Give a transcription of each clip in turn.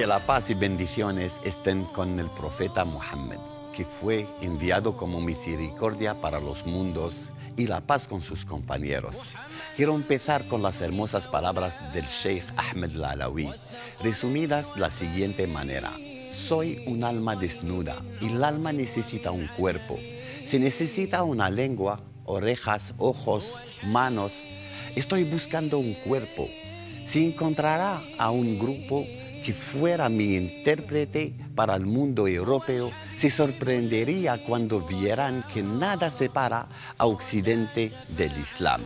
Que la paz y bendiciones estén con el profeta Muhammad, que fue enviado como misericordia para los mundos y la paz con sus compañeros. Quiero empezar con las hermosas palabras del Sheikh Ahmed al-Alawi, resumidas de la siguiente manera. Soy un alma desnuda y el alma necesita un cuerpo. Se necesita una lengua, orejas, ojos, manos. Estoy buscando un cuerpo. Se encontrará a un grupo que fuera mi intérprete para el mundo europeo, se sorprendería cuando vieran que nada separa a Occidente del Islam.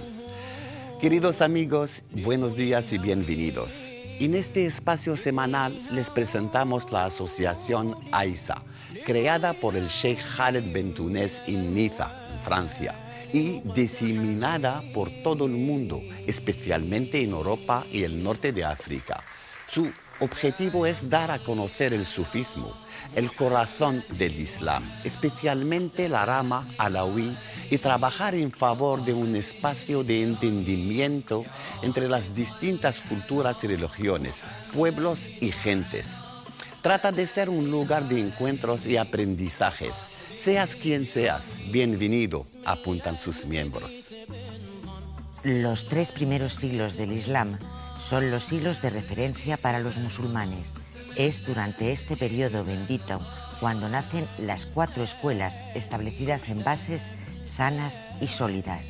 Queridos amigos, buenos días y bienvenidos. En este espacio semanal les presentamos la asociación AISA, creada por el Sheikh Khaled Ben Tounes en Niza, en Francia, y diseminada por todo el mundo, especialmente en Europa y el norte de África. Su objetivo es dar a conocer el sufismo, el corazón del Islam, especialmente la rama alawí, y trabajar en favor de un espacio de entendimiento entre las distintas culturas y religiones, pueblos y gentes. Trata de ser un lugar de encuentros y aprendizajes. Seas quien seas, bienvenido, apuntan sus miembros. Los 3 primeros siglos del Islam son los siglos de referencia para los musulmanes. Es durante este periodo bendito cuando nacen las 4 escuelas establecidas en bases sanas y sólidas.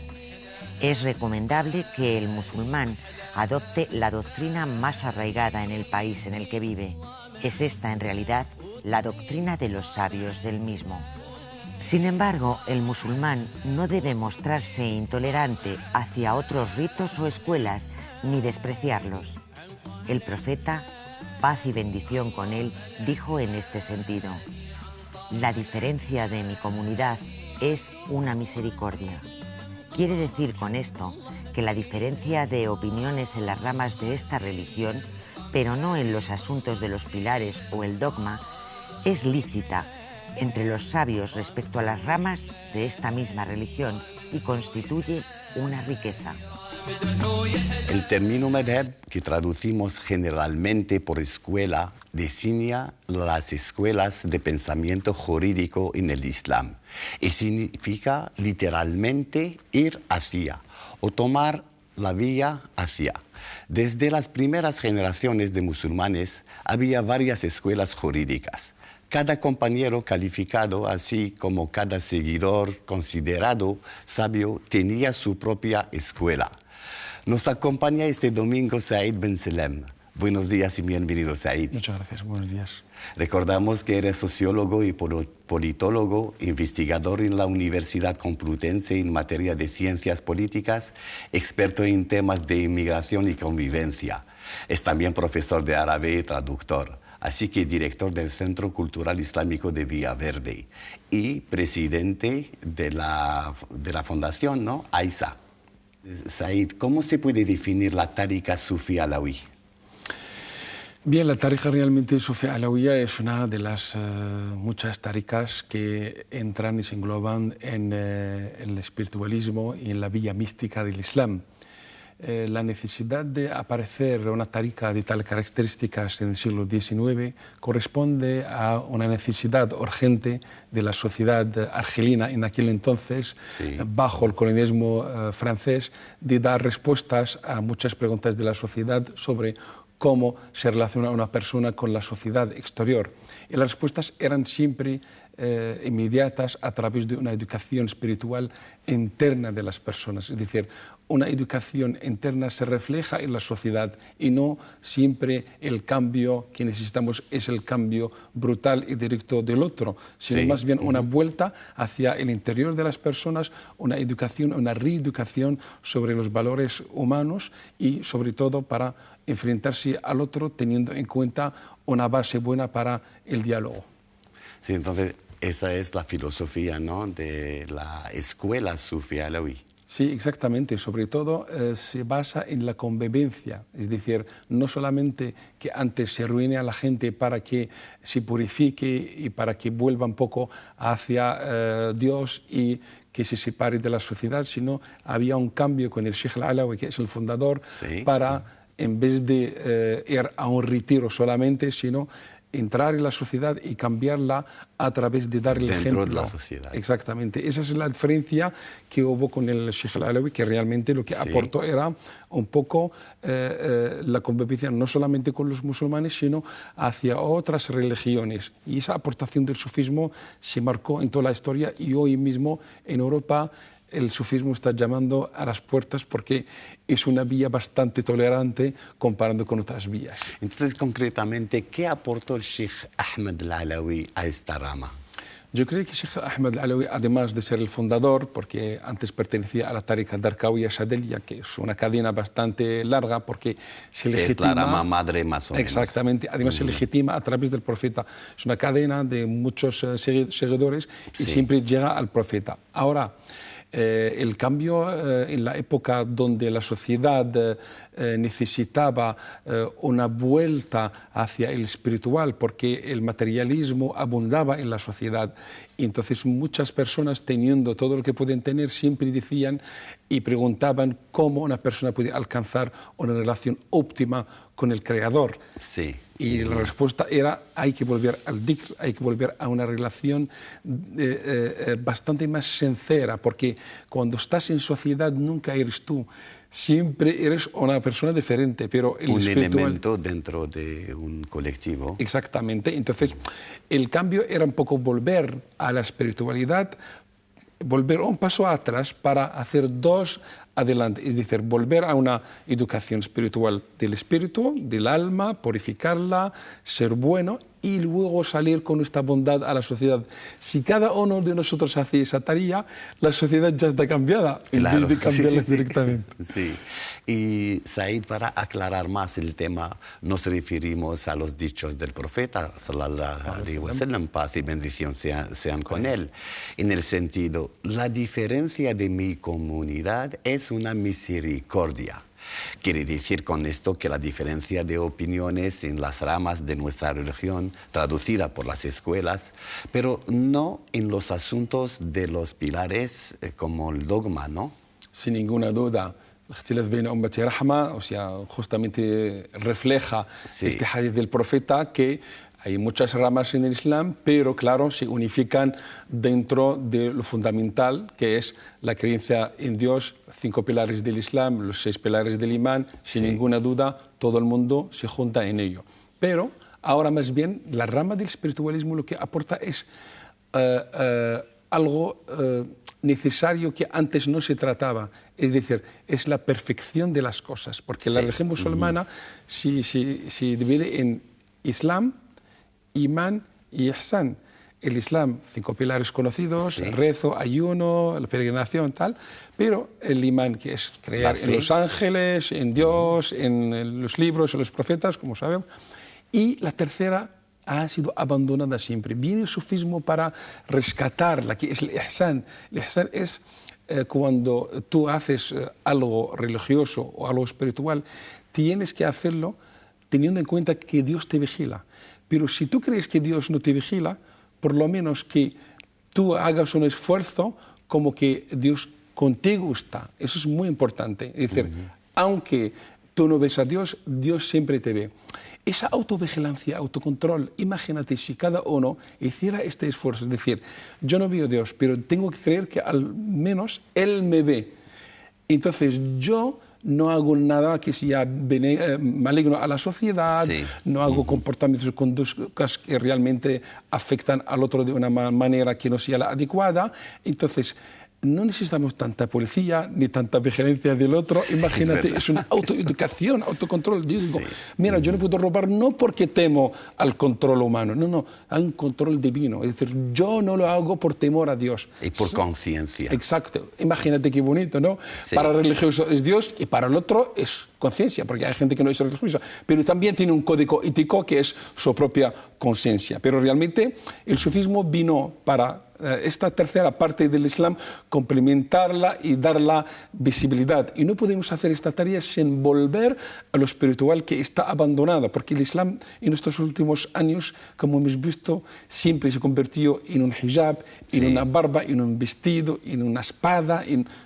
Es recomendable que el musulmán adopte la doctrina más arraigada en el país en el que vive. Es esta, en realidad, la doctrina de los sabios del mismo. Sin embargo, el musulmán no debe mostrarse intolerante hacia otros ritos o escuelas ni despreciarlos. El profeta, paz y bendición con él, dijo en este sentido: la diferencia de mi comunidad es una misericordia. Quiere decir con esto que la diferencia de opiniones en las ramas de esta religión, pero no en los asuntos de los pilares o el dogma, es lícita entre los sabios respecto a las ramas de esta misma religión y constituye una riqueza. El término madhab, que traducimos generalmente por escuela, designa las escuelas de pensamiento jurídico en el Islam y significa literalmente ir hacia o tomar la vía hacia. Desde las primeras generaciones de musulmanes había varias escuelas jurídicas. Cada compañero calificado, así como cada seguidor considerado sabio, tenía su propia escuela. Nos acompaña este domingo Said Ben Salem. Buenos días y bienvenido, Said. Muchas gracias, buenos días. Recordamos que eres sociólogo y politólogo, investigador en la Universidad Complutense en materia de ciencias políticas, experto en temas de inmigración y convivencia. Es también profesor de árabe y traductor, así que director del Centro Cultural Islámico de Villaverde y presidente de la fundación, ¿no?, AISA. Said, ¿cómo se puede definir la tariqa sufí alawi? Bien, la tariqa realmente sufí alawiyya es una de las muchas tariqas que entran y se engloban en el espiritualismo y en la vía mística del Islam. La necesidad de aparecer una tariqa de tales características en el siglo XIX corresponde a una necesidad urgente de la sociedad argelina en aquel entonces, sí, bajo el colonialismo francés, de dar respuestas a muchas preguntas de la sociedad sobre cómo se relaciona una persona con la sociedad exterior. Y las respuestas eran siempre inmediatas a través de una educación espiritual interna de las personas. Es decir, una educación interna se refleja en la sociedad y no siempre el cambio que necesitamos es el cambio brutal y directo del otro, sino sí, más bien una vuelta hacia el interior de las personas, una educación, una reeducación sobre los valores humanos y sobre todo para enfrentarse al otro teniendo en cuenta una base buena para el diálogo. Sí, entonces esa es la filosofía, ¿no?, de la escuela sufí alawi. Sí, exactamente. Sobre todo se basa en la convivencia, es decir, no solamente que antes se arruine a la gente para que se purifique y para que vuelva un poco hacia Dios y que se separe de la sociedad, sino había un cambio con el Sheikh al-Alawi, que es el fundador, sí, para en vez de ir a un retiro solamente, sino entrar en la sociedad y cambiarla a través de dar el ejemplo. Dentro de la sociedad. Exactamente. Esa es la diferencia que hubo con el Sheikh al-Alawi, que realmente lo que aportó era un poco la convivencia no solamente con los musulmanes, sino hacia otras religiones. Y esa aportación del sufismo se marcó en toda la historia y hoy mismo en Europa el sufismo está llamando a las puertas porque es una vía bastante tolerante comparando con otras vías. Entonces, concretamente, ¿qué aportó el Sheikh Ahmed al-Alawi a esta rama? Yo creo que Sheikh Ahmed al-Alawi, además de ser el fundador, porque antes pertenecía a la Tariqa Darkawiya Shadhiliyya, que es una cadena bastante larga, porque se legitima... Es la rama madre más o menos. Exactamente. Además se legitima a través del profeta. Es una cadena de muchos seguidores y siempre llega al profeta. Ahora, el cambio en la época donde la sociedad necesitaba una vuelta hacia el espiritual, porque el materialismo abundaba en la sociedad. Y entonces muchas personas, teniendo todo lo que pueden tener, siempre decían y preguntaban cómo una persona puede alcanzar una relación óptima con el Creador. Sí. Y la respuesta era, hay que volver al dhikr, hay que volver a una relación bastante más sincera, porque cuando estás en sociedad nunca eres tú, siempre eres una persona diferente, pero el un espiritual... elemento dentro de un colectivo. Exactamente. Entonces, el cambio era un poco volver a la espiritualidad, volver un paso atrás para hacer dos adelante, es decir, volver a una educación espiritual del espíritu, del alma, purificarla, ser bueno y luego salir con esta bondad a la sociedad. Si cada uno de nosotros hace esa tarea, la sociedad ya está cambiada, Claro. en vez de cambiarla directamente. Sí. Y Said, para aclarar más el tema, nos referimos a los dichos del profeta, sallallahu alaihi wasallam, paz y bendición sean con él, en el sentido, la diferencia de mi comunidad es una misericordia. Quiere decir con esto que la diferencia de opiniones en las ramas de nuestra religión, traducida por las escuelas, pero no en los asuntos de los pilares como el dogma, ¿no? Sin ninguna duda. الاختلاف بين أمتي رحمة, o sea, justamente refleja este hadith del profeta que hay muchas ramas en el Islam, pero claro, se unifican dentro de lo fundamental, que es la creencia en Dios, 5 pilares del Islam, los 6 pilares del imán, sin ninguna duda, todo el mundo se junta en ello. Pero ahora más bien, la rama del espiritualismo lo que aporta es algo necesario que antes no se trataba, es decir, es la perfección de las cosas, porque la religión musulmana se divide en Islam, Imán y Ihsan. El Islam, 5 pilares conocidos, el rezo, ayuno, la peregrinación, tal, pero el Imán, que es creer en los ángeles, en Dios, en los libros, en los profetas, como sabemos, y la tercera ha sido abandonada siempre. Viene el sufismo para rescatarla, que es el Ihsan. El Ihsan es cuando tú haces algo religioso o algo espiritual, tienes que hacerlo teniendo en cuenta que Dios te vigila. Pero si tú crees que Dios no te vigila, por lo menos que tú hagas un esfuerzo como que Dios contigo está. Eso es muy importante. Es decir, aunque tú no ves a Dios, Dios siempre te ve. Esa autovigilancia, autocontrol, imagínate si cada uno hiciera este esfuerzo, es decir, yo no veo a Dios, pero tengo que creer que al menos Él me ve. Entonces yo no hago nada que sea maligno a la sociedad, no hago comportamientos, conductas que realmente afectan al otro de una manera que no sea la adecuada. Entonces, no necesitamos tanta policía ni tanta vigilancia del otro. Imagínate, es una autoeducación, autocontrol. Yo digo, mira, yo no puedo robar no porque temo al control humano, no, hay un control divino. Es decir, yo no lo hago por temor a Dios. Y por conciencia. Exacto. Imagínate qué bonito, ¿no? Para el religioso es Dios y para el otro es conciencia, porque hay gente que no es religiosa, pero también tiene un código ético que es su propia conciencia. Pero realmente el sufismo vino para esta tercera parte del Islam, complementarla y darla visibilidad. Y no podemos hacer esta tarea sin volver a lo espiritual que está abandonado, porque el Islam en estos últimos años, como hemos visto, siempre se convirtió en un hijab, en una barba, en un vestido, en una espada,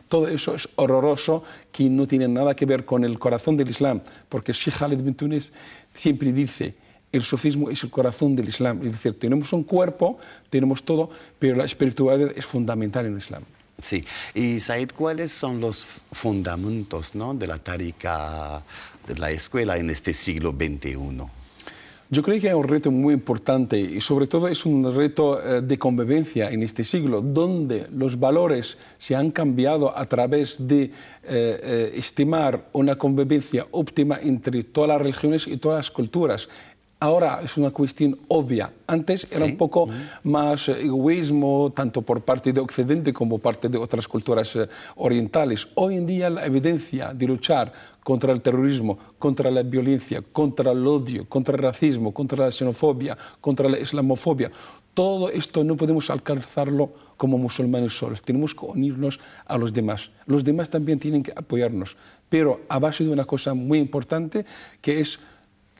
todo eso es horroroso, que no tiene nada que ver con el corazón del Islam, porque Sheikh Khalid bin Túnez siempre dice: el sufismo es el corazón del Islam. Es decir, tenemos un cuerpo, tenemos todo, pero la espiritualidad es fundamental en el Islam. Sí. Y Said, ¿cuáles son los fundamentos, ¿no?, de la tariqa, de la escuela en este siglo XXI? Yo creo que hay un reto muy importante y sobre todo es un reto de convivencia en este siglo, donde los valores se han cambiado a través de estimar una convivencia óptima entre todas las religiones y todas las culturas. Ahora es una cuestión obvia. Antes era un poco más egoísmo, tanto por parte de Occidente como por parte de otras culturas orientales. Hoy en día la evidencia de luchar contra el terrorismo, contra la violencia, contra el odio, contra el racismo, contra la xenofobia, contra la islamofobia, todo esto no podemos alcanzarlo como musulmanes solos. Tenemos que unirnos a los demás. Los demás también tienen que apoyarnos, pero a base de una cosa muy importante, que es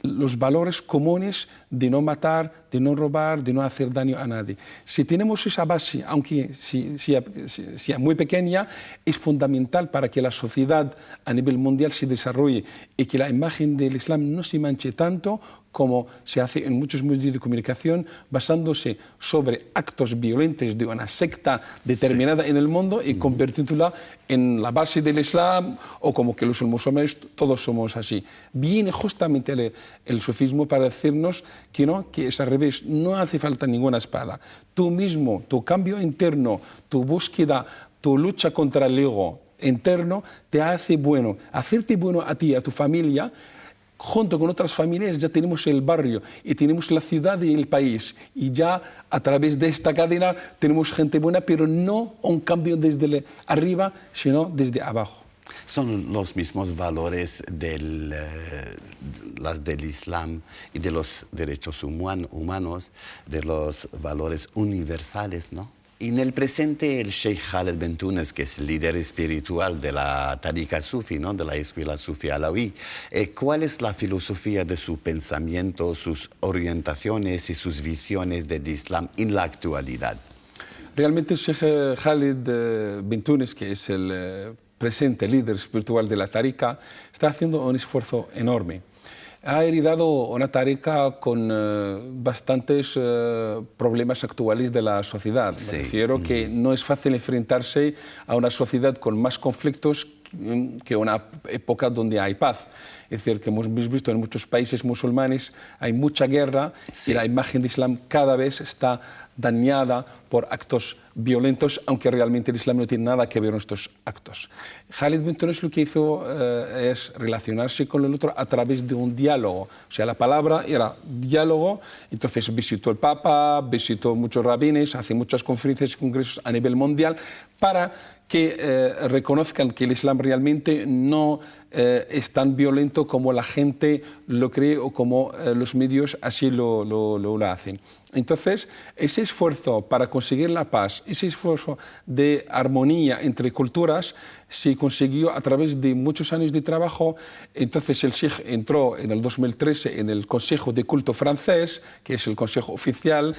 los valores comunes de no matar, de no robar, de no hacer daño a nadie. Si tenemos esa base, aunque sea muy pequeña, es fundamental para que la sociedad a nivel mundial se desarrolle y que la imagen del Islam no se manche tanto como se hace en muchos medios de comunicación, basándose sobre actos violentos de una secta determinada en el mundo y convirtiéndola en la base del Islam, o como que los musulmanes todos somos así. Viene justamente el sufismo para decirnos que no, que es al revés, no hace falta ninguna espada. Tú mismo, tu cambio interno, tu búsqueda, tu lucha contra el ego interno te hace bueno. Hacerte bueno a ti, a tu familia, junto con otras familias ya tenemos el barrio y tenemos la ciudad y el país. Y ya a través de esta cadena tenemos gente buena, pero no un cambio desde arriba, sino desde abajo. Son los mismos valores del Islam y de los derechos humanos, de los valores universales, ¿no? Y en el presente, el Sheikh Khalid bin Túnez, que es el líder espiritual de la tariqa sufi, ¿no?, de la escuela sufi alawi, ¿cuál es la filosofía de su pensamiento, sus orientaciones y sus visiones del Islam en la actualidad? Realmente el Sheikh Khalid bin Túnez, que es el presente líder espiritual de la tariqa, está haciendo un esfuerzo enorme. Ha heredado una tariqa con bastantes problemas actuales de la sociedad. Me refiero que no es fácil enfrentarse a una sociedad con más conflictos que una época donde hay paz. Es decir, que hemos visto en muchos países musulmanes hay mucha guerra y la imagen de Islam cada vez está dañada por actos violentos, aunque realmente el Islam no tiene nada que ver con estos actos. Khalid bin Túnez lo que hizo es relacionarse con el otro a través de un diálogo. O sea, la palabra era diálogo, entonces visitó el Papa, visitó muchos rabines, hace muchas conferencias y congresos a nivel mundial para que reconozcan que el Islam realmente no es tan violento como la gente lo cree o como los medios así lo hacen. Entonces, ese esfuerzo para conseguir la paz, ese esfuerzo de armonía entre culturas, se consiguió a través de muchos años de trabajo. Entonces el Sheikh entró en el 2013 en el Consejo de Culto francés, que es el consejo oficial,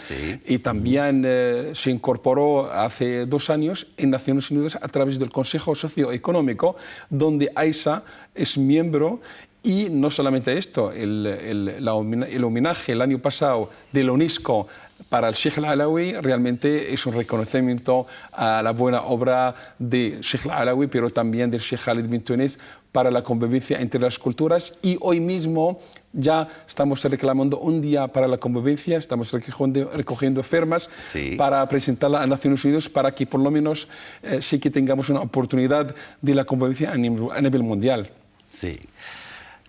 y también se incorporó hace 2 años en Naciones Unidas a través del Consejo Socioeconómico, donde AISA es miembro. Y no solamente esto, el homenaje el año pasado de la UNESCO para el Sheikh al-Alawi realmente es un reconocimiento a la buena obra de Sheikh al-Alawi, pero también del Sheikh Khalid bin Túnez para la convivencia entre las culturas. Y hoy mismo ya estamos reclamando un día para la convivencia, estamos recogiendo firmas para presentarla a Naciones Unidas para que por lo menos sí que tengamos una oportunidad de la convivencia a nivel mundial. Sí.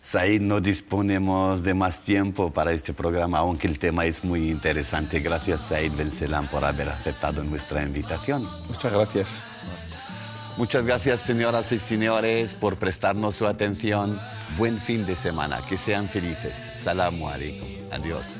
Said, no disponemos de más tiempo para este programa, aunque el tema es muy interesante. Gracias, Said Ben Selam, por haber aceptado nuestra invitación. Muchas gracias. Muchas gracias, señoras y señores, por prestarnos su atención. Buen fin de semana. Que sean felices. Salamu alaikum. Adiós.